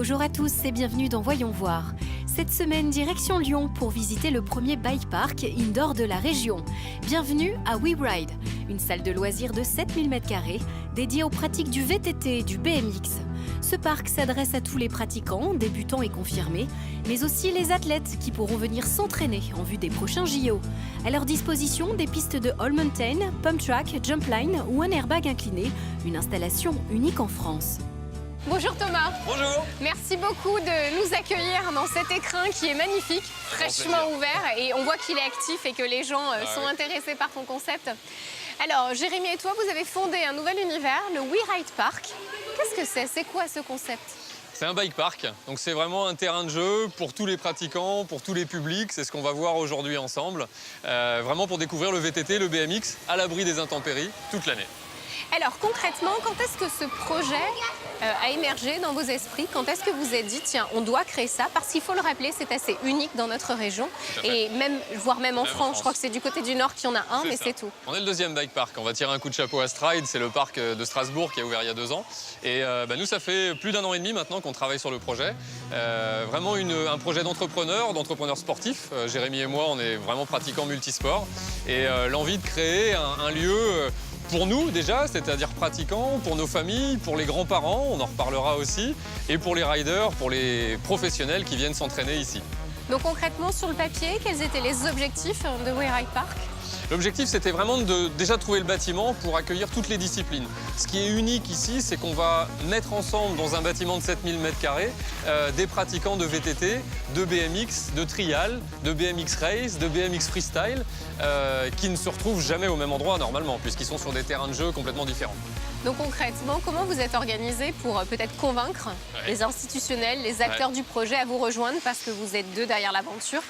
Bonjour à tous et bienvenue dans Voyons voir. Cette semaine, direction Lyon pour visiter le premier bike park indoor de la région. Bienvenue à WeRide, une salle de loisirs de 7000 m² dédiée aux pratiques du VTT et du BMX. Ce parc s'adresse à tous les pratiquants, débutants et confirmés, mais aussi les athlètes qui pourront venir s'entraîner en vue des prochains JO. À leur disposition, des pistes de all mountain, pump track, jump line ou un airbag incliné, une installation unique en France. Bonjour Thomas. Bonjour. Merci beaucoup de nous accueillir dans cet écrin qui est magnifique, fraîchement ouvert, et on voit qu'il est actif et que les gens sont intéressés par ton concept. Alors Jérémy et toi, vous avez fondé un nouvel univers, le WeRide Park. Qu'est-ce que c'est? C'est quoi ce concept? C'est un bike park, donc c'est vraiment un terrain de jeu pour tous les pratiquants, pour tous les publics. C'est ce qu'on va voir aujourd'hui ensemble, vraiment pour découvrir le VTT, le BMX à l'abri des intempéries toute l'année. Alors concrètement, quand est-ce que ce projet a émergé dans vos esprits? Quand est-ce que vous vous êtes dit, tiens, on doit créer ça? Parce qu'il faut le rappeler, c'est assez unique dans notre région, et même, voire même en France. Je crois que c'est du côté du Nord qu'il y en a un, mais c'est tout. On est le deuxième bike park. On va tirer un coup de chapeau à Stride, c'est le parc de Strasbourg qui a ouvert il y a 2 ans. Et nous, ça fait plus d'1 an et demi maintenant qu'on travaille sur le projet. Vraiment un projet d'entrepreneurs sportifs. Jérémy et moi, on est vraiment pratiquants multisports. Et l'envie de créer un lieu... pour nous déjà, c'est-à-dire pratiquants, pour nos familles, pour les grands-parents, on en reparlera aussi, et pour les riders, pour les professionnels qui viennent s'entraîner ici. Donc concrètement, sur le papier, quels étaient les objectifs de WeRide Park? L'objectif, c'était vraiment de déjà trouver le bâtiment pour accueillir toutes les disciplines. Ce qui est unique ici, c'est qu'on va mettre ensemble dans un bâtiment de 7000 m² des pratiquants de VTT, de BMX, de trial, de BMX race, de BMX freestyle, qui ne se retrouvent jamais au même endroit normalement, puisqu'ils sont sur des terrains de jeu complètement différents. Donc concrètement, comment vous êtes organisé pour peut-être convaincre les institutionnels, les acteurs du projet à vous rejoindre, parce que vous êtes 2 derrière l'aventure.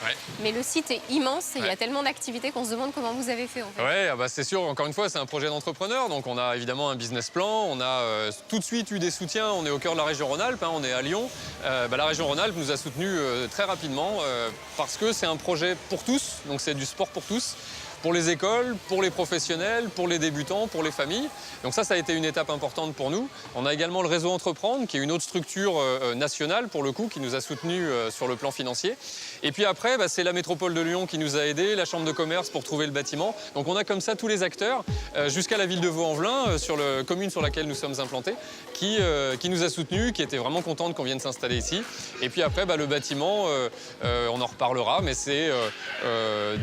Mais le site est immense et il y a tellement d'activités qu'on se demande comment vous avez fait en fait. Ouais, c'est sûr, encore une fois, c'est un projet d'entrepreneur, donc on a évidemment un business plan, on a tout de suite eu des soutiens, on est au cœur de la région Rhône-Alpes, on est à Lyon. La région Rhône-Alpes nous a soutenus très rapidement parce que c'est un projet pour tous, donc c'est du sport pour tous. Pour les écoles, pour les professionnels, pour les débutants, pour les familles. Donc ça a été une étape importante pour nous. On a également le réseau Entreprendre, qui est une autre structure nationale, pour le coup, qui nous a soutenus sur le plan financier. Et puis après, c'est la métropole de Lyon qui nous a aidés, la chambre de commerce pour trouver le bâtiment. Donc on a comme ça tous les acteurs, jusqu'à la ville de Vaux-en-Velin, sur la commune sur laquelle nous sommes implantés, qui nous a soutenus, qui était vraiment contente qu'on vienne s'installer ici. Et puis après, le bâtiment, on en reparlera, mais c'est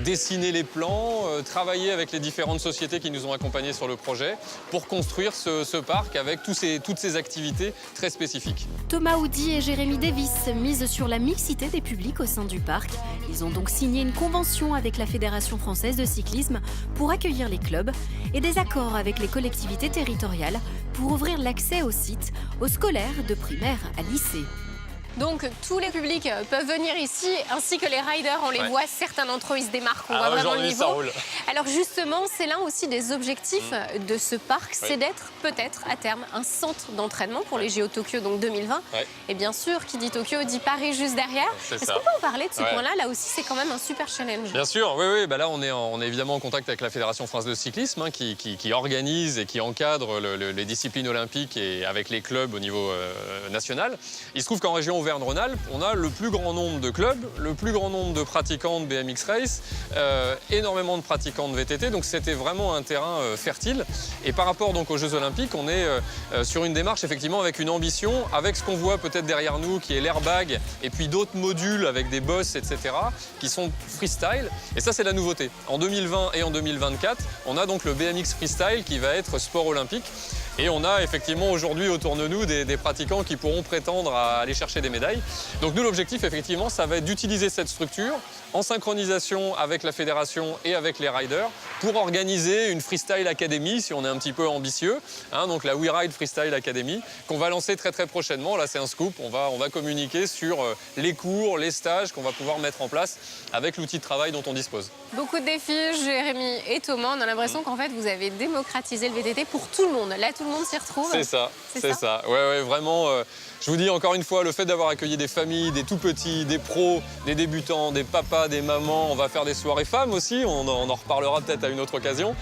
dessiner les plans, travailler avec les différentes sociétés qui nous ont accompagnés sur le projet pour construire ce parc avec toutes ces activités très spécifiques. Thomas Houdy et Jérémy Davis misent sur la mixité des publics au sein du parc. Ils ont donc signé une convention avec la Fédération française de cyclisme pour accueillir les clubs et des accords avec les collectivités territoriales pour ouvrir l'accès au site aux scolaires de primaire à lycée. Donc tous les publics peuvent venir ici, ainsi que les riders, on les voit, certains d'entre eux ils se démarquent, on voit vraiment le niveau. Ça roule. Alors justement, c'est l'un aussi des objectifs de ce parc, c'est d'être peut-être à terme un centre d'entraînement pour les JO Tokyo donc 2020. Et bien sûr, qui dit Tokyo dit Paris juste derrière. Est-ce qu'on peut en parler de ce point-là? Là aussi, c'est quand même un super challenge. Bien sûr, oui. Là, on est évidemment en contact avec la Fédération française de cyclisme, qui organise et qui encadre les disciplines olympiques et avec les clubs au niveau national. Il se trouve qu'en région Auvergne-Rhône-Alpes, on a le plus grand nombre de clubs, le plus grand nombre de pratiquants de BMX Race, énormément de pratiquants de VTT, donc c'était vraiment un terrain fertile. Et par rapport donc aux Jeux Olympiques, on est sur une démarche effectivement avec une ambition, avec ce qu'on voit peut-être derrière nous, qui est l'airbag, et puis d'autres modules avec des bosses, etc., qui sont freestyle. Et ça, c'est la nouveauté. En 2020 et en 2024, on a donc le BMX freestyle qui va être sport olympique. Et on a effectivement aujourd'hui autour de nous des pratiquants qui pourront prétendre à aller chercher des médailles. Donc nous, l'objectif, effectivement, ça va être d'utiliser cette structure en synchronisation avec la fédération et avec les riders pour organiser une Freestyle Academy, si on est un petit peu ambitieux. Donc la WeRide Freestyle Academy, qu'on va lancer très très prochainement. Là, c'est un scoop. On va communiquer sur les cours, les stages qu'on va pouvoir mettre en place avec l'outil de travail dont on dispose. Beaucoup de défis, Jérémy et Thomas. On a l'impression qu'en fait, vous avez démocratisé le VTT pour tout le monde. Là, tout le le monde s'y retrouve. C'est ça, C'est c'est ça ça. Ouais, vraiment, je vous dis encore une fois, le fait d'avoir accueilli des familles, des tout-petits, des pros, des débutants, des papas, des mamans, on va faire des soirées femmes aussi, on en reparlera peut-être à une autre occasion.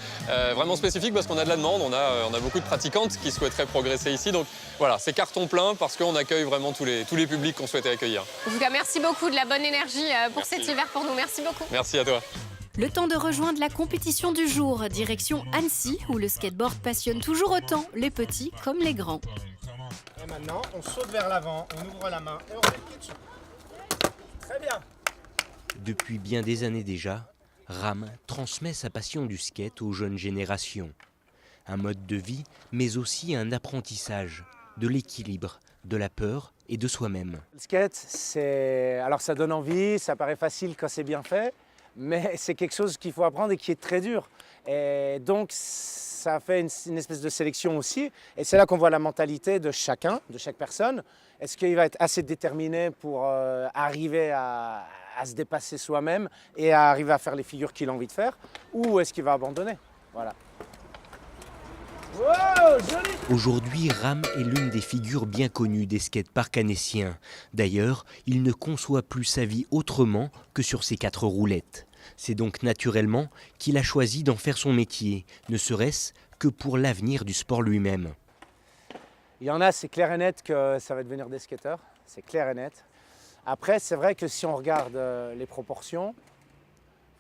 Vraiment spécifique parce qu'on a de la demande, on a beaucoup de pratiquantes qui souhaiteraient progresser ici. Donc voilà, c'est carton plein parce qu'on accueille vraiment tous les publics qu'on souhaitait accueillir. En tout cas, merci beaucoup de la bonne énergie pour Merci. cet hiver pour nous. Merci beaucoup. Merci à toi. Le temps de rejoindre la compétition du jour, direction Annecy, où le skateboard passionne toujours autant les petits comme les grands. Et maintenant, on saute vers l'avant, on ouvre la main et on fait le pitch. Très bien. Depuis bien des années déjà, Ram transmet sa passion du skate aux jeunes générations. Un mode de vie, mais aussi un apprentissage, de l'équilibre, de la peur et de soi-même. Le skate, alors ça donne envie, ça paraît facile quand c'est bien fait, mais c'est quelque chose qu'il faut apprendre et qui est très dur. Et donc, ça fait une espèce de sélection aussi. Et c'est là qu'on voit la mentalité de chacun, de chaque personne. Est-ce qu'il va être assez déterminé pour arriver à se dépasser soi-même et à arriver à faire les figures qu'il a envie de faire, ou est-ce qu'il va abandonner? Voilà. Wow, joli! Aujourd'hui, Ram est l'une des figures bien connues des skateparks annéciens. D'ailleurs, il ne conçoit plus sa vie autrement que sur ses 4 roulettes. C'est donc naturellement qu'il a choisi d'en faire son métier, ne serait-ce que pour l'avenir du sport lui-même. Il y en a, c'est clair et net que ça va devenir des skateurs, c'est clair et net. Après, c'est vrai que si on regarde les proportions,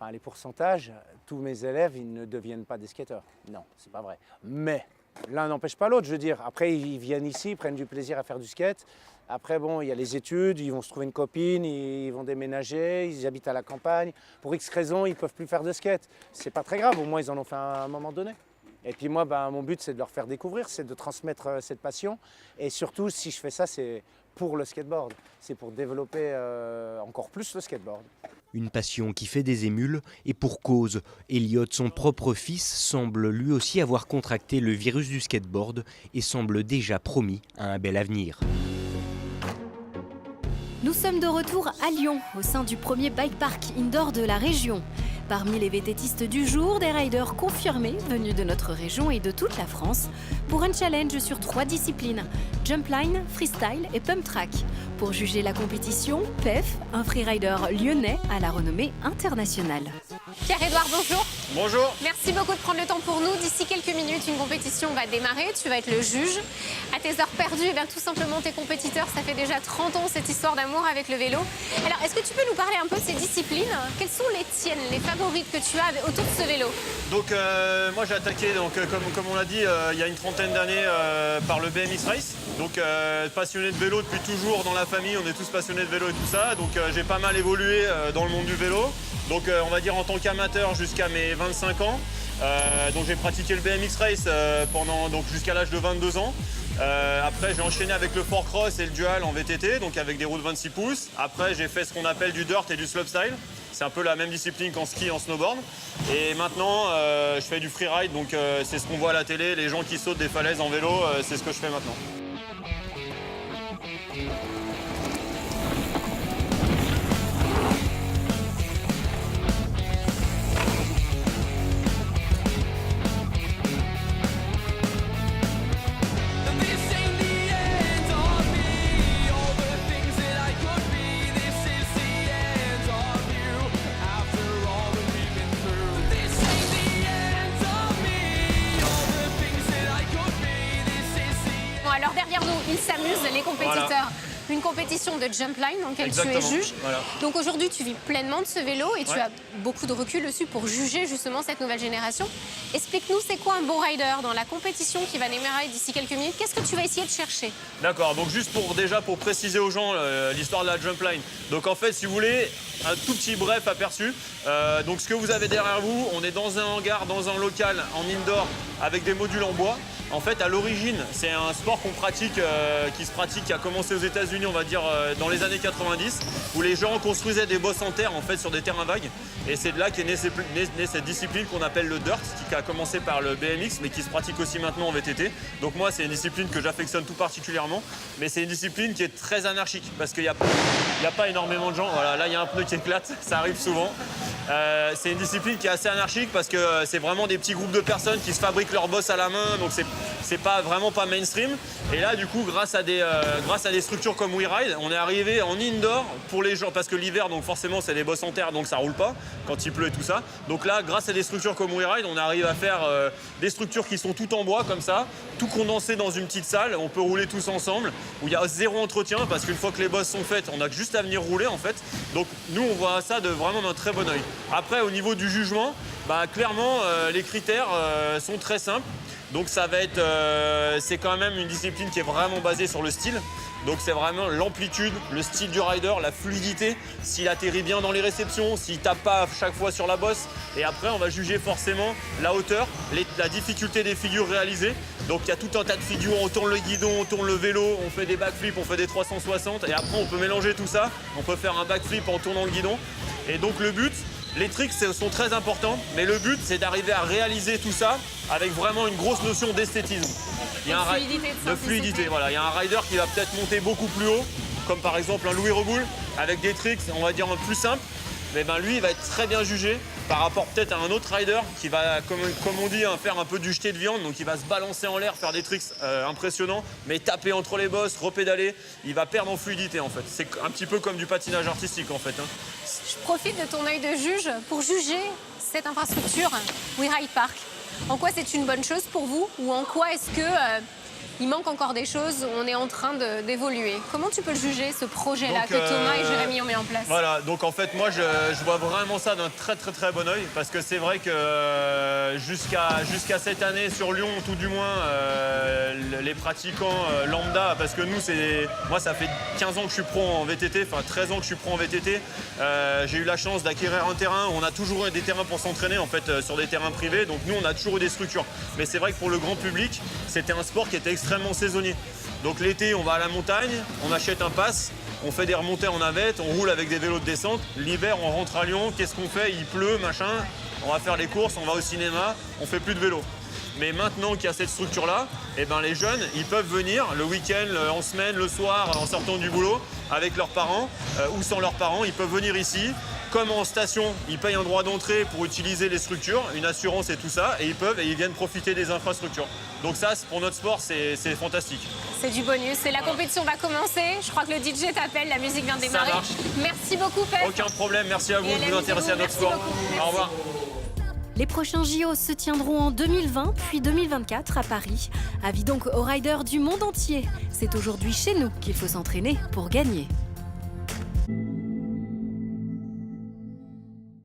enfin les pourcentages, tous mes élèves, ils ne deviennent pas des skateurs. Non, c'est pas vrai. Mais l'un n'empêche pas l'autre, je veux dire. Après, ils viennent ici, ils prennent du plaisir à faire du skate. Après, bon, il y a les études, ils vont se trouver une copine, ils vont déménager, ils habitent à la campagne. Pour X raisons, ils ne peuvent plus faire de skate. C'est pas très grave, au moins ils en ont fait à un moment donné. Et puis moi, mon but, c'est de leur faire découvrir, c'est de transmettre cette passion. Et surtout, si je fais ça, c'est pour le skateboard. C'est pour développer encore plus le skateboard. Une passion qui fait des émules, et pour cause. Elliot, son propre fils, semble lui aussi avoir contracté le virus du skateboard et semble déjà promis à un bel avenir. Nous sommes de retour à Lyon, au sein du premier bike park indoor de la région. Parmi les vététistes du jour, des riders confirmés venus de notre région et de toute la France pour un challenge sur 3 disciplines, jumpline, freestyle et pump track. Pour juger la compétition, PEF, un freerider lyonnais à la renommée internationale. Pierre-Édouard, bonjour. Bonjour. Merci beaucoup de prendre le temps pour nous. D'ici quelques minutes, une compétition va démarrer. Tu vas être le juge. À tes heures perdues, tout simplement tes compétiteurs. Ça fait déjà 30 ans cette histoire d'amour avec le vélo. Alors, est-ce que tu peux nous parler un peu de ces disciplines? Quelles sont les tiennes, les favorites que tu as autour de ce vélo? Donc moi j'ai attaqué, comme on l'a dit, il y a une trentaine d'années par le BMX Race. Donc passionné de vélo depuis toujours dans la famille, on est tous passionnés de vélo et tout ça. Donc j'ai pas mal évolué dans le monde du vélo. Donc on va dire en tant qu'amateur jusqu'à mes 25 ans. Donc j'ai pratiqué le BMX Race jusqu'à l'âge de 22 ans. Après j'ai enchaîné avec le four cross et le dual en VTT, donc avec des roues de 26 pouces. Après j'ai fait ce qu'on appelle du dirt et du slopestyle. C'est un peu la même discipline qu'en ski et en snowboard. Et maintenant je fais du freeride, donc c'est ce qu'on voit à la télé, les gens qui sautent des falaises en vélo, c'est ce que je fais maintenant. Alors derrière nous, ils s'amusent, les compétiteurs. Voilà. Une compétition de jumpline dans laquelle Exactement. tu es juge. Voilà. Donc aujourd'hui, tu vis pleinement de ce vélo et tu Ouais. as beaucoup de recul dessus pour juger justement cette nouvelle génération. Explique-nous, c'est quoi un bon rider dans la compétition qui va démarrer d'ici quelques minutes? Qu'est-ce que tu vas essayer de chercher? D'accord, donc juste pour préciser aux gens l'histoire de la jumpline. Donc en fait, si vous voulez, un tout petit bref aperçu. Donc ce que vous avez derrière vous, on est dans un hangar, dans un local en indoor avec des modules en bois. En fait, à l'origine, c'est un sport qu'on pratique, qui a commencé aux États-Unis, on va dire, dans les années 90, où les gens construisaient des bosses en terre, en fait, sur des terrains vagues. Et c'est de là qu'est née cette discipline qu'on appelle le dirt, qui a commencé par le BMX, mais qui se pratique aussi maintenant en VTT. Donc moi, c'est une discipline que j'affectionne tout particulièrement, mais c'est une discipline qui est très anarchique, parce qu'il n'y a pas énormément de gens. Voilà, là, il y a un pneu qui éclate, ça arrive souvent. C'est une discipline qui est assez anarchique, parce que c'est vraiment des petits groupes de personnes qui se fabriquent leurs bosses à la main, donc c'est vraiment pas mainstream. Et là, du coup, grâce à des structures comme WeRide, on est arrivé en indoor pour les gens, parce que l'hiver, donc forcément, c'est des bosses en terre, donc ça roule pas quand il pleut et tout ça. Donc là, grâce à des structures comme WeRide, on arrive à faire des structures qui sont toutes en bois comme ça, tout condensé dans une petite salle. On peut rouler tous ensemble, où il y a zéro entretien, parce qu'une fois que les bosses sont faites, on a juste à venir rouler en fait. Donc nous, on voit ça vraiment d'un très bon œil. Après, au niveau du jugement, clairement, les critères sont très simples. Donc ça va être, c'est quand même une discipline qui est vraiment basée sur le style. Donc c'est vraiment l'amplitude, le style du rider, la fluidité, s'il atterrit bien dans les réceptions, s'il tape pas à chaque fois sur la bosse. Et après, on va juger forcément la hauteur, la difficulté des figures réalisées. Donc il y a tout un tas de figures, on tourne le guidon, on tourne le vélo, on fait des backflips, on fait des 360. Et après, on peut mélanger tout ça. On peut faire un backflip en tournant le guidon. Et donc le but, les tricks sont très importants, mais le but, c'est d'arriver à réaliser tout ça avec vraiment une grosse notion d'esthétisme. Il y a de fluidité. Voilà. Il y a un rider qui va peut-être monter beaucoup plus haut, comme par exemple un Louis Reboul, avec des tricks, on va dire, plus simples. Mais lui, il va être très bien jugé par rapport peut-être à un autre rider qui va, comme on dit, faire un peu du jeté de viande. Donc il va se balancer en l'air, faire des tricks impressionnants, mais taper entre les bosses, repédaler. Il va perdre en fluidité en fait. C'est un petit peu comme du patinage artistique en fait. Je profite de ton œil de juge pour juger cette infrastructure WeRide Park. En quoi c'est une bonne chose pour vous, ou en quoi est-ce que il manque encore des choses, on est en train d'évoluer. Comment tu peux le juger, ce projet-là que Thomas et Jérémy ont mis en place? Voilà, donc en fait, moi, je vois vraiment ça d'un très très très bon œil, parce que c'est vrai que jusqu'à cette année sur Lyon, tout du moins, les pratiquants lambda, parce que nous, moi, ça fait 15 ans que je suis pro en VTT, enfin 13 ans que je suis pro en VTT. J'ai eu la chance d'acquérir un terrain. On a toujours eu des terrains pour s'entraîner, en fait, sur des terrains privés. Donc nous, on a toujours eu des structures. Mais c'est vrai que pour le grand public, c'était un sport qui était extrêmement saisonnier. Donc l'été, on va à la montagne, on achète un pass, on fait des remontées en navette, on roule avec des vélos de descente. L'hiver, on rentre à Lyon, qu'est-ce qu'on fait? Il pleut, machin, on va faire les courses, on va au cinéma, on fait plus de vélo. Mais maintenant qu'il y a cette structure-là, les jeunes, ils peuvent venir le week-end, en semaine, le soir, en sortant du boulot, avec leurs parents ou sans leurs parents. Ils peuvent venir ici. Comme en station, ils payent un droit d'entrée pour utiliser les structures, une assurance et tout ça, et ils viennent profiter des infrastructures. Donc ça, pour notre sport, c'est fantastique. C'est du bonus. Et la compétition va commencer. Je crois que le DJ t'appelle, la musique vient de démarrer. Ça marche. Merci beaucoup, Pep. Aucun problème, merci à vous de vous intéresser à notre sport. Au revoir. Les prochains JO se tiendront en 2020 puis 2024 à Paris. Avis donc aux riders du monde entier. C'est aujourd'hui chez nous qu'il faut s'entraîner pour gagner.